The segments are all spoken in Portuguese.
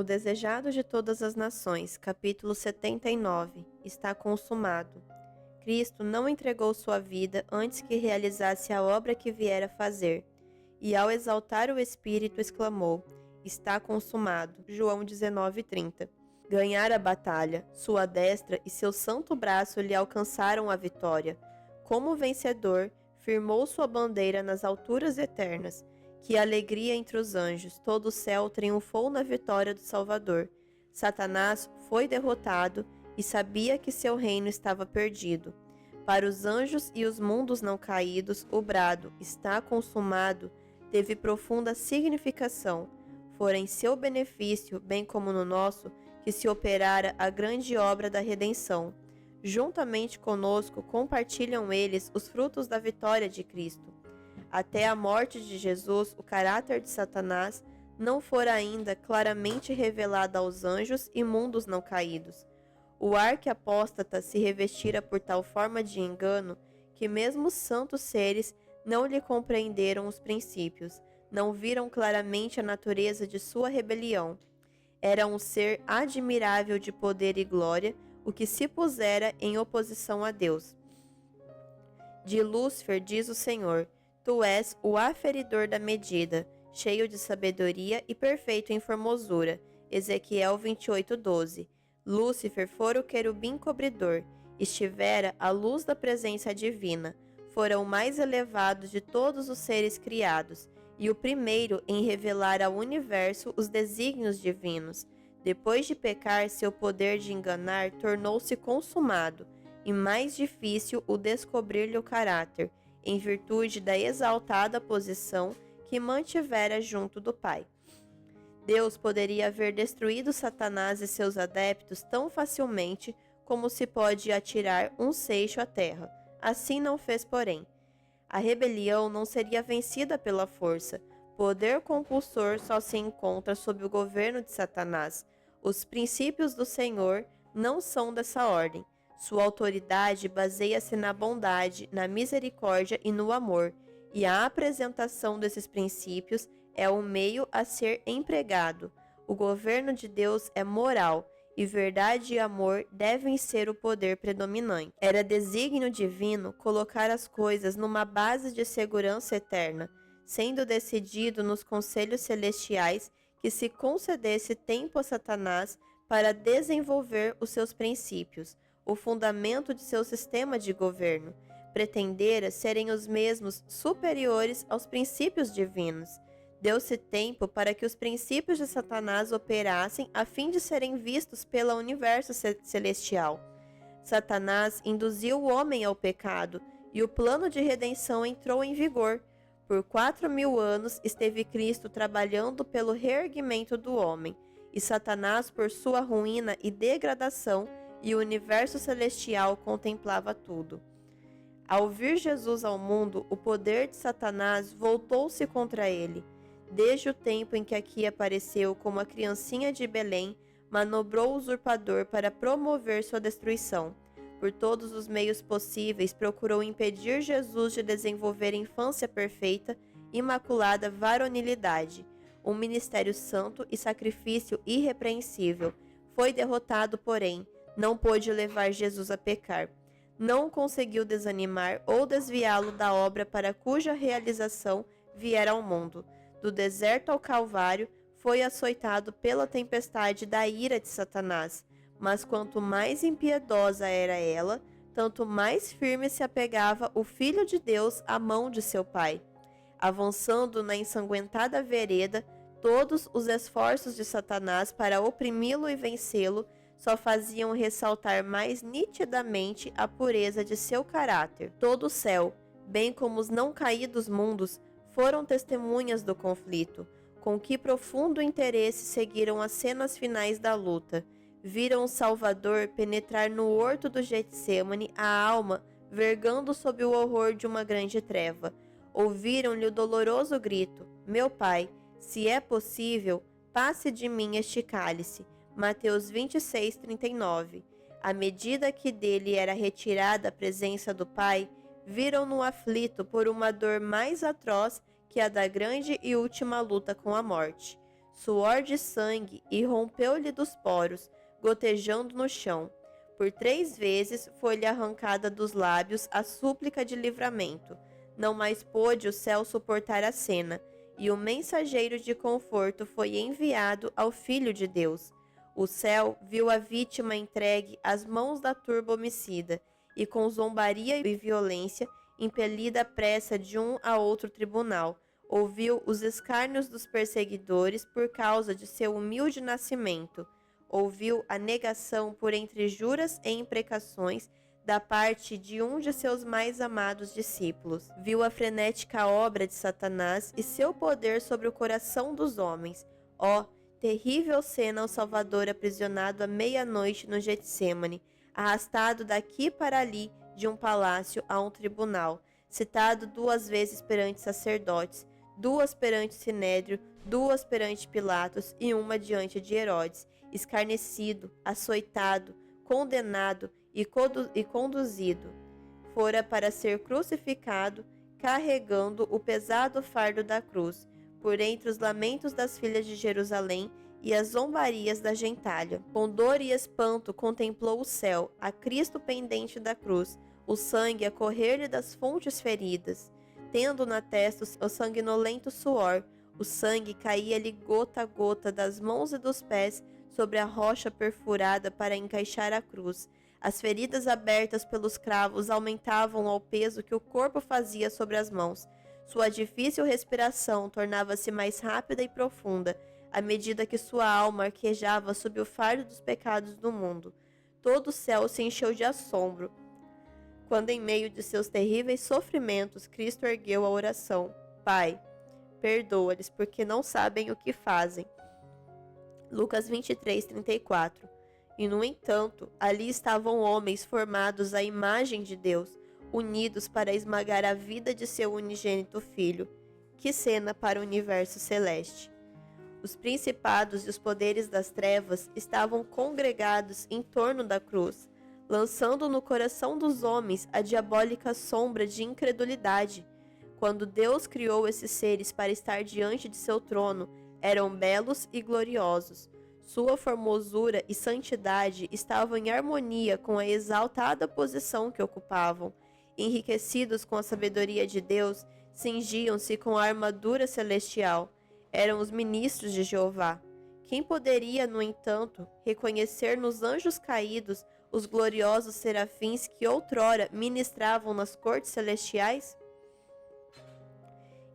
O desejado de todas as nações, capítulo 79, está consumado. Cristo não entregou sua vida antes que realizasse a obra que viera fazer. E ao exaltar o Espírito, exclamou: Está consumado. João 19:30. Ganhar a batalha, sua destra e seu santo braço lhe alcançaram a vitória. Como vencedor, firmou sua bandeira nas alturas eternas. Que alegria entre os anjos, todo o céu triunfou na vitória do Salvador. Satanás foi derrotado e sabia que seu reino estava perdido. Para os anjos e os mundos não caídos, o brado "está consumado" teve profunda significação. Fora em seu benefício, bem como no nosso, que se operara a grande obra da redenção. Juntamente conosco compartilham eles os frutos da vitória de Cristo. Até a morte de Jesus, o caráter de Satanás não fora ainda claramente revelado aos anjos e mundos não caídos. O arquiapóstata se revestira por tal forma de engano que mesmo os santos seres não lhe compreenderam os princípios, não viram claramente a natureza de sua rebelião. Era um ser admirável de poder e glória, o que se pusera em oposição a Deus. De Lúcifer diz o Senhor: Tu és o aferidor da medida, cheio de sabedoria e perfeito em formosura. Ezequiel 28:12. Lúcifer fora o querubim cobridor, estivera à luz da presença divina, fora o mais elevado de todos os seres criados, e o primeiro em revelar ao universo os desígnios divinos. Depois de pecar, seu poder de enganar tornou-se consumado, e mais difícil o descobrir-lhe o caráter, em virtude da exaltada posição que mantivera junto do Pai. Deus poderia haver destruído Satanás e seus adeptos tão facilmente como se pode atirar um seixo à terra. Assim não fez, porém. A rebelião não seria vencida pela força. Poder compulsor só se encontra sob o governo de Satanás. Os princípios do Senhor não são dessa ordem. Sua autoridade baseia-se na bondade, na misericórdia e no amor, e a apresentação desses princípios é o meio a ser empregado. O governo de Deus é moral, e verdade e amor devem ser o poder predominante. Era desígnio divino colocar as coisas numa base de segurança eterna, sendo decidido nos conselhos celestiais que se concedesse tempo a Satanás para desenvolver os seus princípios, o fundamento de seu sistema de governo. Pretendera serem os mesmos superiores aos princípios divinos. Deu-se tempo para que os princípios de Satanás operassem a fim de serem vistos pelo universo celestial. Satanás induziu o homem ao pecado e o plano de redenção entrou em vigor. Por 4.000 anos esteve Cristo trabalhando pelo reerguimento do homem, e Satanás por sua ruína e degradação, e o universo celestial contemplava tudo. Ao vir Jesus ao mundo, o poder de Satanás voltou-se contra ele. Desde o tempo em que aqui apareceu como a criancinha de Belém, manobrou o usurpador para promover sua destruição. Por todos os meios possíveis, procurou impedir Jesus de desenvolver infância perfeita, imaculada varonilidade, um ministério santo e sacrifício irrepreensível. Foi derrotado, porém, não pôde levar Jesus a pecar. Não conseguiu desanimar ou desviá-lo da obra para cuja realização viera ao mundo. Do deserto ao Calvário, foi açoitado pela tempestade da ira de Satanás. Mas quanto mais impiedosa era ela, tanto mais firme se apegava o Filho de Deus à mão de seu Pai. Avançando na ensanguentada vereda, todos os esforços de Satanás para oprimi-lo e vencê-lo só faziam ressaltar mais nitidamente a pureza de seu caráter. Todo o céu, bem como os não caídos mundos, foram testemunhas do conflito. Com que profundo interesse seguiram as cenas finais da luta. Viram o Salvador penetrar no horto do Getsêmani, a alma vergando sob o horror de uma grande treva. Ouviram-lhe o doloroso grito: Meu Pai, se é possível, passe de mim este cálice. Mateus 26:39. À medida que dele era retirada a presença do Pai, viram-no aflito por uma dor mais atroz que a da grande e última luta com a morte. suor de sangue, e rompeu-lhe dos poros, gotejando no chão. Por 3 vezes foi-lhe arrancada dos lábios a súplica de livramento. Não mais pôde o céu suportar a cena, e o mensageiro de conforto foi enviado ao Filho de Deus. O céu viu a vítima entregue às mãos da turba homicida, e com zombaria e violência, impelida à pressa de um a outro tribunal, ouviu os escárnios dos perseguidores por causa de seu humilde nascimento. Ouviu a negação por entre juras e imprecações da parte de um de seus mais amados discípulos. Viu a frenética obra de Satanás e seu poder sobre o coração dos homens. Ó, terrível cena ao Salvador aprisionado à meia-noite no Getsêmani, arrastado daqui para ali de um palácio a um tribunal, citado 2 vezes perante sacerdotes, 2 perante Sinédrio, 2 perante Pilatos e 1 diante de Herodes, escarnecido, açoitado, condenado e conduzido. Fora para ser crucificado, carregando o pesado fardo da cruz, por entre os lamentos das filhas de Jerusalém e as zombarias da gentalha. Com dor e espanto contemplou o céu, a Cristo pendente da cruz, o sangue a correr-lhe das fontes feridas. Tendo na testa o sanguinolento suor, o sangue caía-lhe gota a gota das mãos e dos pés sobre a rocha perfurada para encaixar a cruz. As feridas abertas pelos cravos aumentavam ao peso que o corpo fazia sobre as mãos. Sua difícil respiração tornava-se mais rápida e profunda, à medida que sua alma arquejava sob o fardo dos pecados do mundo. Todo o céu se encheu de assombro, quando em meio de seus terríveis sofrimentos, Cristo ergueu a oração: Pai, perdoa-lhes, porque não sabem o que fazem. Lucas 23:34. E, no entanto, ali estavam homens formados à imagem de Deus, unidos para esmagar a vida de seu unigênito Filho. Que cena para o universo celeste! Os principados e os poderes das trevas estavam congregados em torno da cruz, lançando no coração dos homens a diabólica sombra de incredulidade. Quando Deus criou esses seres para estar diante de seu trono, eram belos e gloriosos. Sua formosura e santidade estavam em harmonia com a exaltada posição que ocupavam. Enriquecidos com a sabedoria de Deus, cingiam-se com a armadura celestial. Eram os ministros de Jeová. Quem poderia, no entanto, reconhecer nos anjos caídos os gloriosos serafins que outrora ministravam nas cortes celestiais?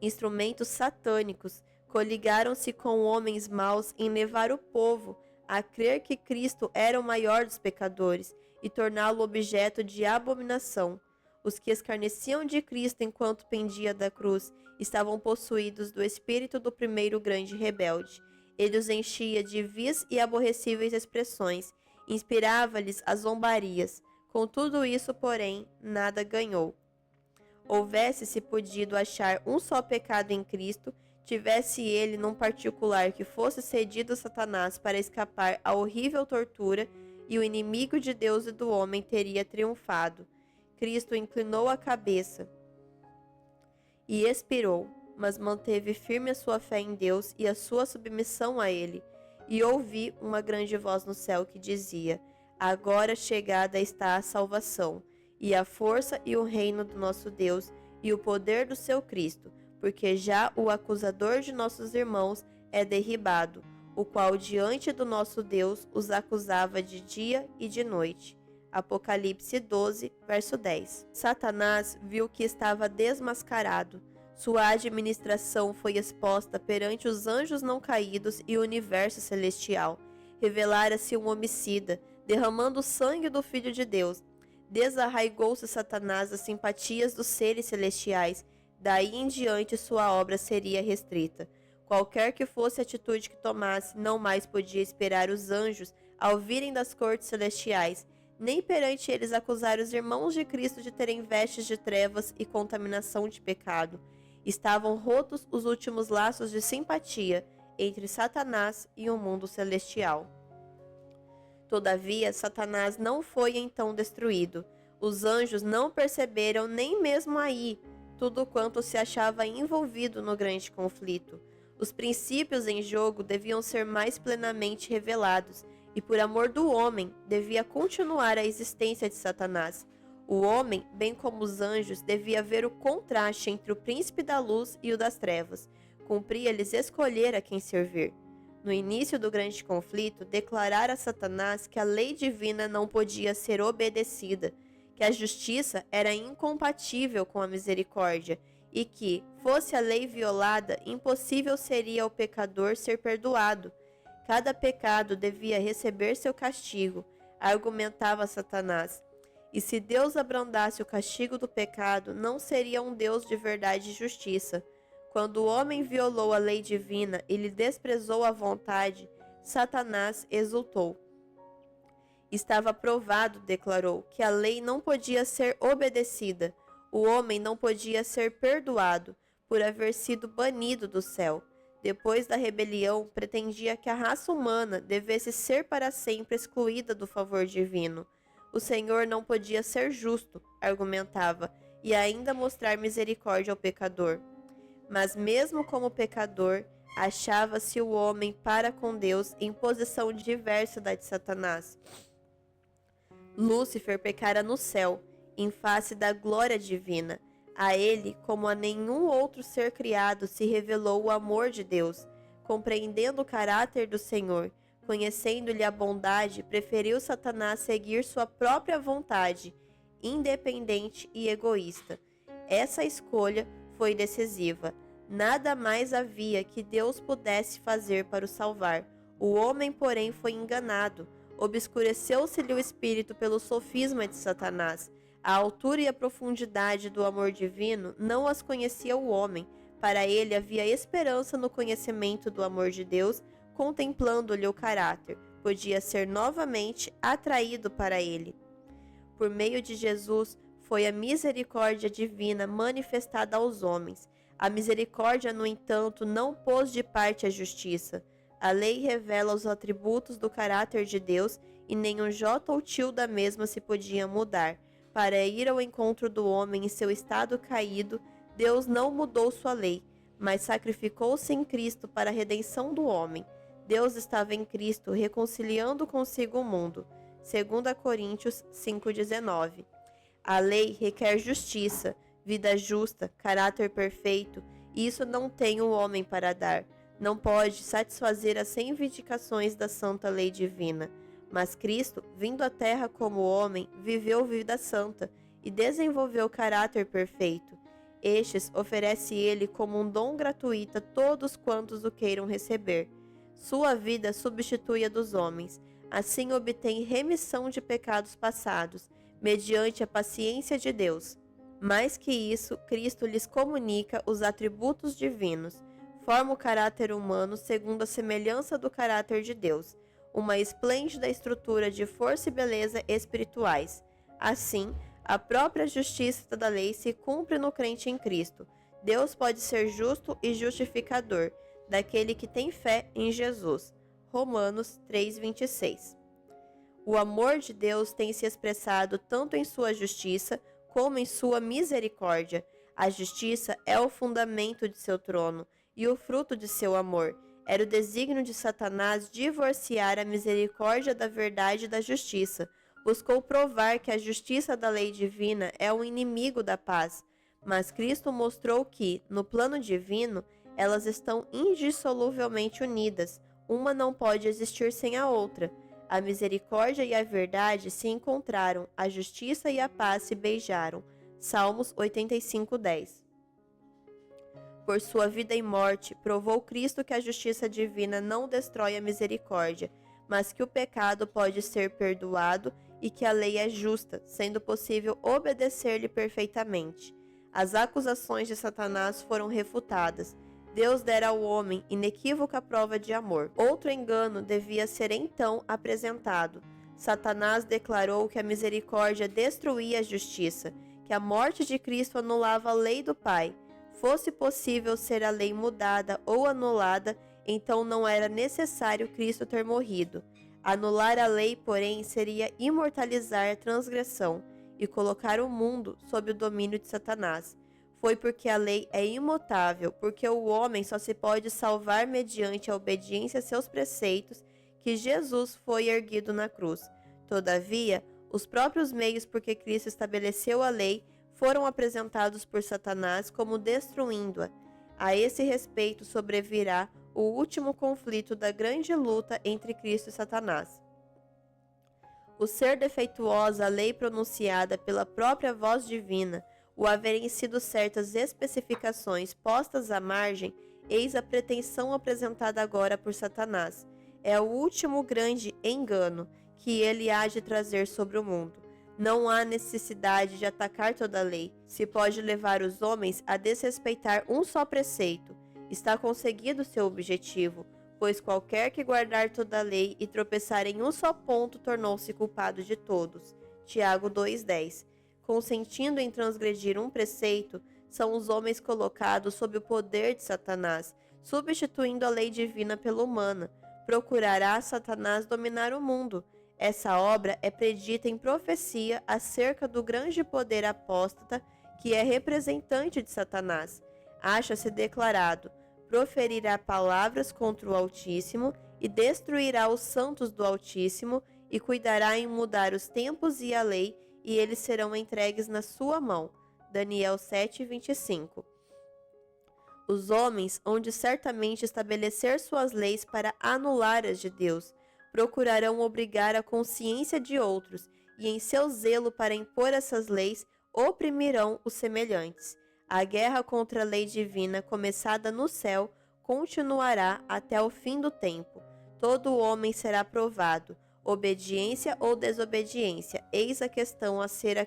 Instrumentos satânicos coligaram-se com homens maus em levar o povo a crer que Cristo era o maior dos pecadores e torná-lo objeto de abominação. Os que escarneciam de Cristo enquanto pendia da cruz estavam possuídos do espírito do primeiro grande rebelde. Ele os enchia de vis e aborrecíveis expressões, inspirava-lhes as zombarias. Com tudo isso, porém, nada ganhou. Houvesse-se podido achar um só pecado em Cristo, tivesse ele num particular que fosse cedido a Satanás para escapar à horrível tortura, e o inimigo de Deus e do homem teria triunfado. Cristo inclinou a cabeça e expirou, mas manteve firme a sua fé em Deus e a sua submissão a ele. E ouvi uma grande voz no céu que dizia: Agora chegada está a salvação, e a força e o reino do nosso Deus, e o poder do seu Cristo, porque já o acusador de nossos irmãos é derribado, o qual diante do nosso Deus os acusava de dia e de noite. Apocalipse 12, verso 10. Satanás viu que estava desmascarado. Sua administração foi exposta perante os anjos não caídos e o universo celestial. Revelara-se um homicida, derramando o sangue do Filho de Deus. Desarraigou-se Satanás das simpatias dos seres celestiais. Daí em diante sua obra seria restrita. Qualquer que fosse a atitude que tomasse, não mais podia esperar os anjos ao virem das cortes celestiais, nem perante eles acusar os irmãos de Cristo de terem vestes de trevas e contaminação de pecado. Estavam rotos os últimos laços de simpatia entre Satanás e o mundo celestial. Todavia, Satanás não foi então destruído. Os anjos não perceberam nem mesmo aí tudo quanto se achava envolvido no grande conflito. Os princípios em jogo deviam ser mais plenamente revelados, e por amor do homem, devia continuar a existência de Satanás. O homem, bem como os anjos, devia ver o contraste entre o príncipe da luz e o das trevas. Cumpria-lhes escolher a quem servir. No início do grande conflito, declarara a Satanás que a lei divina não podia ser obedecida, que a justiça era incompatível com a misericórdia e que, fosse a lei violada, impossível seria ao pecador ser perdoado. Cada pecado devia receber seu castigo, argumentava Satanás. E se Deus abrandasse o castigo do pecado, não seria um Deus de verdade e justiça. Quando o homem violou a lei divina e lhe desprezou a vontade, Satanás exultou. Estava provado, declarou, que a lei não podia ser obedecida. O homem não podia ser perdoado por haver sido banido do céu. Depois da rebelião, pretendia que a raça humana devesse ser para sempre excluída do favor divino. O Senhor não podia ser justo, argumentava, e ainda mostrar misericórdia ao pecador. Mas mesmo como pecador, achava-se o homem para com Deus em posição diversa da de Satanás. Lúcifer pecara no céu, em face da glória divina. A ele, como a nenhum outro ser criado, se revelou o amor de Deus. Compreendendo o caráter do Senhor, conhecendo-lhe a bondade, preferiu Satanás seguir sua própria vontade, independente e egoísta. Essa escolha foi decisiva. Nada mais havia que Deus pudesse fazer para o salvar. O homem, porém, foi enganado. Obscureceu-se-lhe o espírito pelo sofisma de Satanás. A altura e a profundidade do amor divino não as conhecia o homem. Para ele havia esperança no conhecimento do amor de Deus, contemplando-lhe o caráter. Podia ser novamente atraído para ele. Por meio de Jesus, foi a misericórdia divina manifestada aos homens. A misericórdia, no entanto, não pôs de parte a justiça. A lei revela os atributos do caráter de Deus e nem um jota ou tio da mesma se podia mudar. Para ir ao encontro do homem em seu estado caído, Deus não mudou sua lei, mas sacrificou-se em Cristo para a redenção do homem. Deus estava em Cristo reconciliando consigo o mundo. 2 Coríntios 5,19. A lei requer justiça, vida justa, caráter perfeito, e isso não tem o homem para dar. Não pode satisfazer as reivindicações da santa lei divina. Mas Cristo, vindo à terra como homem, viveu vida santa e desenvolveu caráter perfeito. Estes oferece ele como um dom gratuito a todos quantos o queiram receber. Sua vida substitui a dos homens. Assim obtém remissão de pecados passados, mediante a paciência de Deus. Mais que isso, Cristo lhes comunica os atributos divinos. Forma o caráter humano segundo a semelhança do caráter de Deus, uma esplêndida estrutura de força e beleza espirituais. Assim, a própria justiça da lei se cumpre no crente em Cristo. Deus pode ser justo e justificador daquele que tem fé em Jesus. Romanos 3,26. O amor de Deus tem se expressado tanto em sua justiça como em sua misericórdia. A justiça é o fundamento de seu trono e o fruto de seu amor. Era o desígnio de Satanás divorciar a misericórdia da verdade e da justiça. Buscou provar que a justiça da lei divina é o inimigo da paz. Mas Cristo mostrou que, no plano divino, elas estão indissoluvelmente unidas. Uma não pode existir sem a outra. A misericórdia e a verdade se encontraram, a justiça e a paz se beijaram. Salmos 85:10. Por sua vida e morte, provou Cristo que a justiça divina não destrói a misericórdia, mas que o pecado pode ser perdoado e que a lei é justa, sendo possível obedecer-lhe perfeitamente. As acusações de Satanás foram refutadas. Deus dera ao homem inequívoca prova de amor. Outro engano devia ser então apresentado. Satanás declarou que a misericórdia destruía a justiça, que a morte de Cristo anulava a lei do Pai. Fosse possível ser a lei mudada ou anulada, então não era necessário Cristo ter morrido. Anular a lei, porém, seria imortalizar a transgressão e colocar o mundo sob o domínio de Satanás. foi porque a lei é imutável, porque o homem só se pode salvar mediante a obediência a seus preceitos, que Jesus foi erguido na cruz. Todavia, os próprios meios por que Cristo estabeleceu a lei foram apresentados por Satanás como destruindo-a. A esse respeito sobrevirá o último conflito da grande luta entre Cristo e Satanás. O ser defeituosa a lei pronunciada pela própria voz divina, o haverem sido certas especificações postas à margem, eis a pretensão apresentada agora por Satanás. É o último grande engano que ele há de trazer sobre o mundo. Não há necessidade de atacar toda a lei. Se pode levar os homens a desrespeitar um só preceito. Está conseguido seu objetivo, pois qualquer que guardar toda a lei e tropeçar em um só ponto tornou-se culpado de todos. Tiago 2,10. Consentindo em transgredir um preceito, são os homens colocados sob o poder de Satanás, substituindo a lei divina pela humana. Procurará Satanás dominar o mundo. Essa obra é predita em profecia acerca do grande poder apóstata que é representante de Satanás. Acha-se declarado: proferirá palavras contra o Altíssimo e destruirá os santos do Altíssimo e cuidará em mudar os tempos e a lei, e eles serão entregues na sua mão. Daniel 7:25. Os homens hão de certamente estabelecer suas leis para anular as de Deus. Procurarão obrigar a consciência de outros, e em seu zelo para impor essas leis, oprimirão os semelhantes. A guerra contra a lei divina, começada no céu, continuará até o fim do tempo. Todo homem será provado, obediência ou desobediência, eis a questão a ser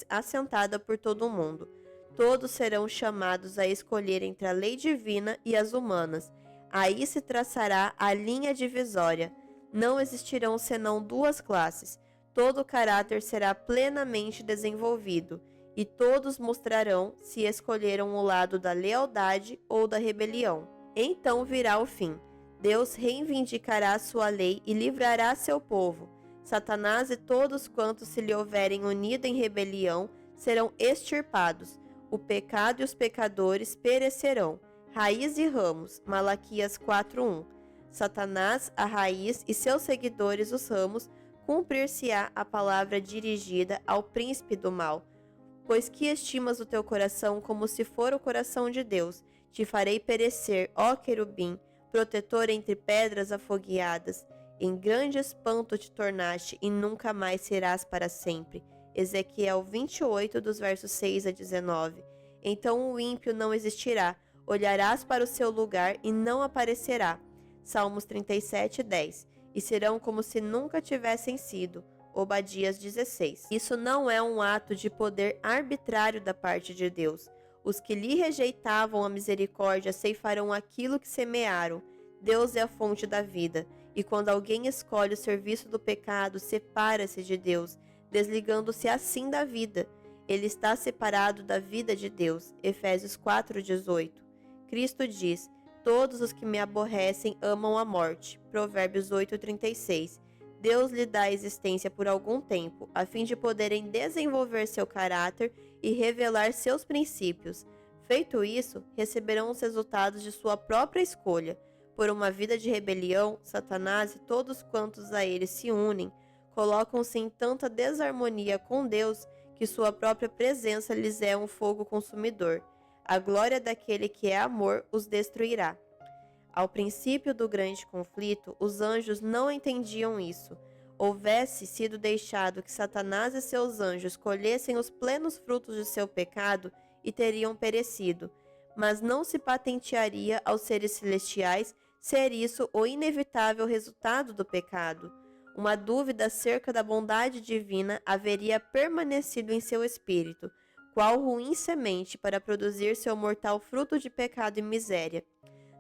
assentada por todo o mundo. Todos serão chamados a escolher entre a lei divina e as humanas. Aí se traçará a linha divisória. Não existirão senão duas classes. Todo o caráter será plenamente desenvolvido, e todos mostrarão se escolheram o lado da lealdade ou da rebelião. Então virá o fim. Deus reivindicará sua lei e livrará seu povo. Satanás e todos quantos se lhe houverem unido em rebelião serão extirpados. O pecado e os pecadores perecerão. Raiz e ramos. Malaquias 4:1. Satanás, a raiz, e seus seguidores, os ramos, cumprir-se-á a palavra dirigida ao príncipe do mal. Pois que estimas o teu coração como se for o coração de Deus, te farei perecer, ó querubim, protetor entre pedras afogueadas. Em grande espanto te tornaste e nunca mais serás para sempre. Ezequiel 28, dos versos 6 a 19. Então o ímpio não existirá, olharás para o seu lugar e não aparecerá. Salmos 37:10. E serão como se nunca tivessem sido. Obadias 16. Isso não é um ato de poder arbitrário da parte de Deus. Os que lhe rejeitavam a misericórdia ceifarão aquilo que semearam. Deus é a fonte da vida. E quando alguém escolhe o serviço do pecado, separa-se de Deus, desligando-se assim da vida. Ele está separado da vida de Deus. Efésios 4:18. Cristo diz: todos os que me aborrecem amam a morte. Provérbios 8:36. Deus lhe dá existência por algum tempo, a fim de poderem desenvolver seu caráter e revelar seus princípios. Feito isso, receberão os resultados de sua própria escolha. Por uma vida de rebelião, Satanás e todos quantos a ele se unem, colocam-se em tanta desarmonia com Deus que sua própria presença lhes é um fogo consumidor. A glória daquele que é amor os destruirá. Ao princípio do grande conflito, os anjos não entendiam isso. Houvesse sido deixado que Satanás e seus anjos colhessem os plenos frutos de seu pecado e teriam perecido. Mas não se patentearia aos seres celestiais ser isso o inevitável resultado do pecado. Uma dúvida acerca da bondade divina haveria permanecido em seu espírito, qual ruim semente para produzir seu mortal fruto de pecado e miséria.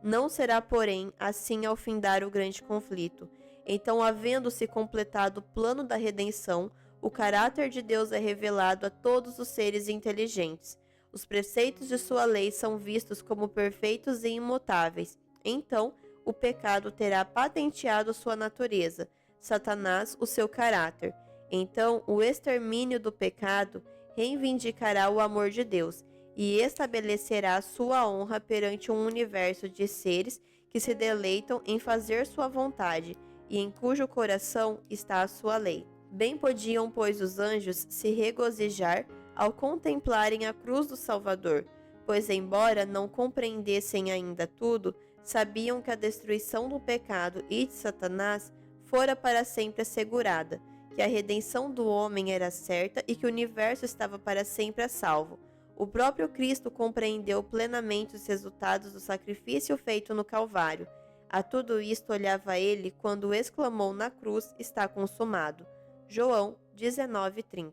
Não será, porém, assim ao findar o grande conflito. Então, havendo-se completado o plano da redenção, o caráter de Deus é revelado a todos os seres inteligentes. Os preceitos de sua lei são vistos como perfeitos e imutáveis. Então, o pecado terá patenteado sua natureza, Satanás o seu caráter. Então, o extermínio do pecado reivindicará o amor de Deus, e estabelecerá sua honra perante um universo de seres que se deleitam em fazer sua vontade e em cujo coração está a sua lei. Bem podiam, pois, os anjos se regozijar ao contemplarem a cruz do Salvador, pois, embora não compreendessem ainda tudo, sabiam que a destruição do pecado e de Satanás fora para sempre assegurada, que a redenção do homem era certa e que o universo estava para sempre a salvo. O próprio Cristo compreendeu plenamente os resultados do sacrifício feito no Calvário. A tudo isto olhava ele quando exclamou na cruz: está consumado. João 19:30.